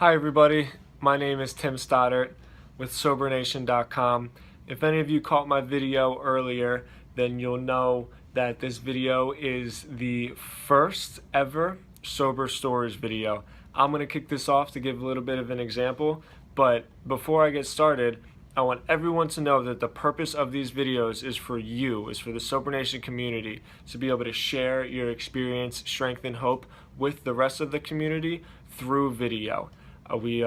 Hi everybody, my name is Tim Stoddart with SoberNation.com. If any of you caught my video earlier, then you'll know that this video is the first ever Sober Stories video. I'm going to kick this off to give a little bit of an example, but before I get started, I want everyone to know that the purpose of these videos is for you, is for the Sober Nation community, to be able to share your experience, strength, and hope with the rest of the community through video. We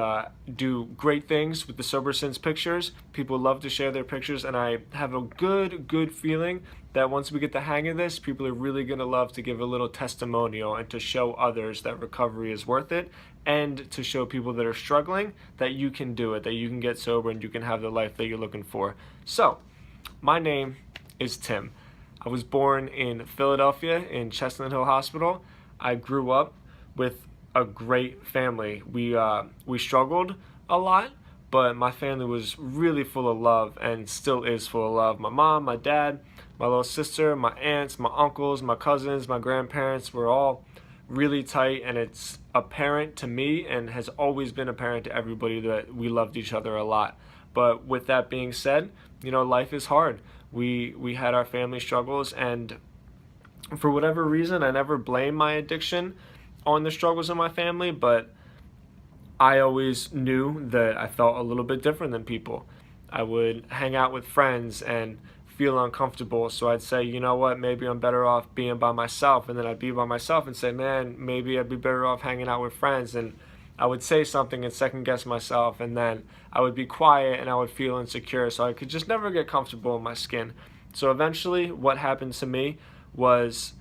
do great things with the Sober Sins pictures. People love to share their pictures, and I have a good feeling that once we get the hang of this, people are really going to love to give a little testimonial and to show others that recovery is worth it, and to show people that are struggling that you can do it, that you can get sober and you can have the life that you're looking for. So, my name is Tim. I was born in Philadelphia in Chestnut Hill Hospital. I grew up with a great family. We struggled a lot, but my family was really full of love and still is full of love. My mom, my dad, my little sister, my aunts, my uncles, my cousins, my grandparents were all really tight, and it's apparent to me and has always been apparent to everybody that we loved each other a lot. But with that being said, life is hard. We had our family struggles, and for whatever reason, I never blame my addiction on the struggles of my family, but I always knew that I felt a little bit different than people. I would hang out with friends and feel uncomfortable, so I'd say, you know what, maybe I'm better off being by myself, and then I'd be by myself and say, man, maybe I'd be better off hanging out with friends, and I would say something and second guess myself, and then I would be quiet and I would feel insecure, so I could just never get comfortable in my skin. So eventually what happened to me was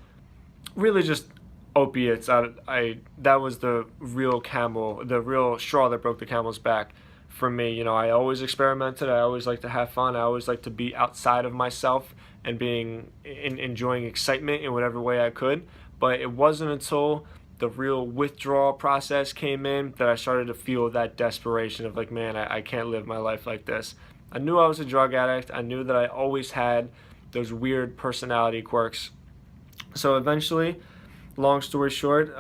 really just opiates. That was the real straw that broke the camel's back for me. I always experimented. I always like to have fun. I always like to be outside of myself and enjoying excitement in whatever way I could. But it wasn't until the real withdrawal process came in that I started to feel that desperation of like, man, I can't live my life like this. I knew I was a drug addict. I knew that I always had those weird personality quirks. So eventually, long story short,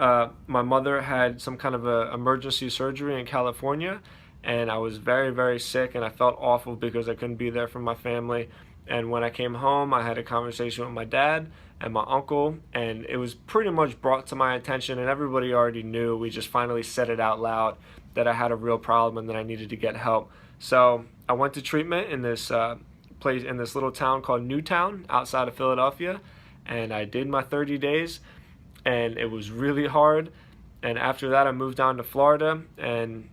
my mother had some kind of a emergency surgery in California, and I was very sick, and I felt awful because I couldn't be there for my family. And when I came home, I had a conversation with my dad and my uncle, and it was pretty much brought to my attention, and everybody already knew. We just finally said it out loud that I had a real problem and that I needed to get help. So I went to treatment in this place in this little town called Newtown outside of Philadelphia, and I did my 30 days. And it was really hard, and after that I moved down to Florida, and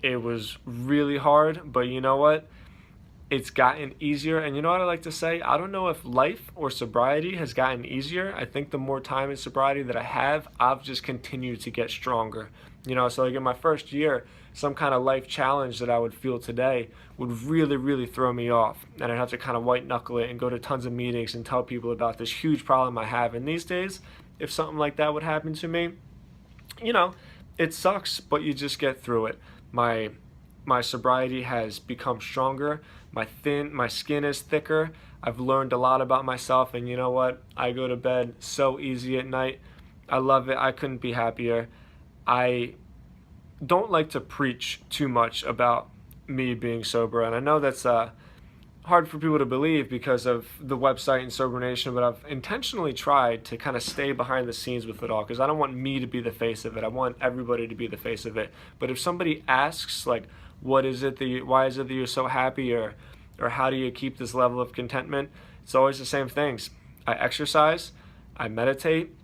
it was really hard, but you know what, it's gotten easier. And you know what I like to say, I don't know if life or sobriety has gotten easier. I think the more time in sobriety that I have, I've just continued to get stronger. So like in my first year, some kind of life challenge that I would feel today would really throw me off, and I'd have to kind of white knuckle it and go to tons of meetings and tell people about this huge problem I have. And these days, if something like that would happen to me, it sucks, but you just get through it. My sobriety has become stronger. My skin is thicker. I've learned a lot about myself, and you know what? I go to bed so easy at night. I love it. I couldn't be happier. I don't like to preach too much about me being sober, and I know that's hard for people to believe because of the website and Sober Nation, but I've intentionally tried to kind of stay behind the scenes with it all, because I don't want me to be the face of it. I want everybody to be the face of it. But if somebody asks, like, why is it that you're so happy, or how do you keep this level of contentment, it's always the same things. I exercise, I meditate,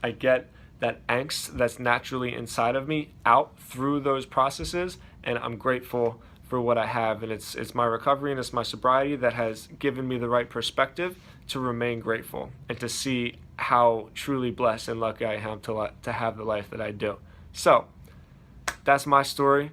I get that angst that's naturally inside of me out through those processes, and I'm grateful for what I have. And it's my recovery and it's my sobriety that has given me the right perspective to remain grateful and to see how truly blessed and lucky I am to have the life that I do. So that's my story.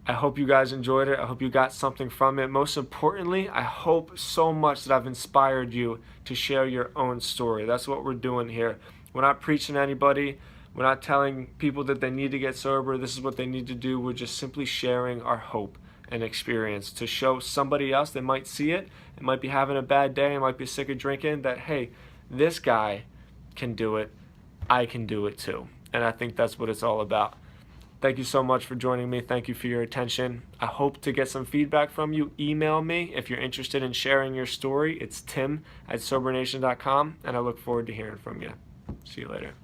I hope you guys enjoyed it. I hope you got something from it. Most importantly, I hope so much that I've inspired you to share your own story. That's what we're doing here. We're not preaching to anybody. We're not telling people that they need to get sober. This is what they need to do. We're just simply sharing our hope and experience to show somebody else that might see it, and might be having a bad day, and might be sick of drinking, that, hey, this guy can do it. I can do it too. And I think that's what it's all about. Thank you so much for joining me. Thank you for your attention. I hope to get some feedback from you. Email me if you're interested in sharing your story. It's tim@sobernation.com, and I look forward to hearing from you. See you later.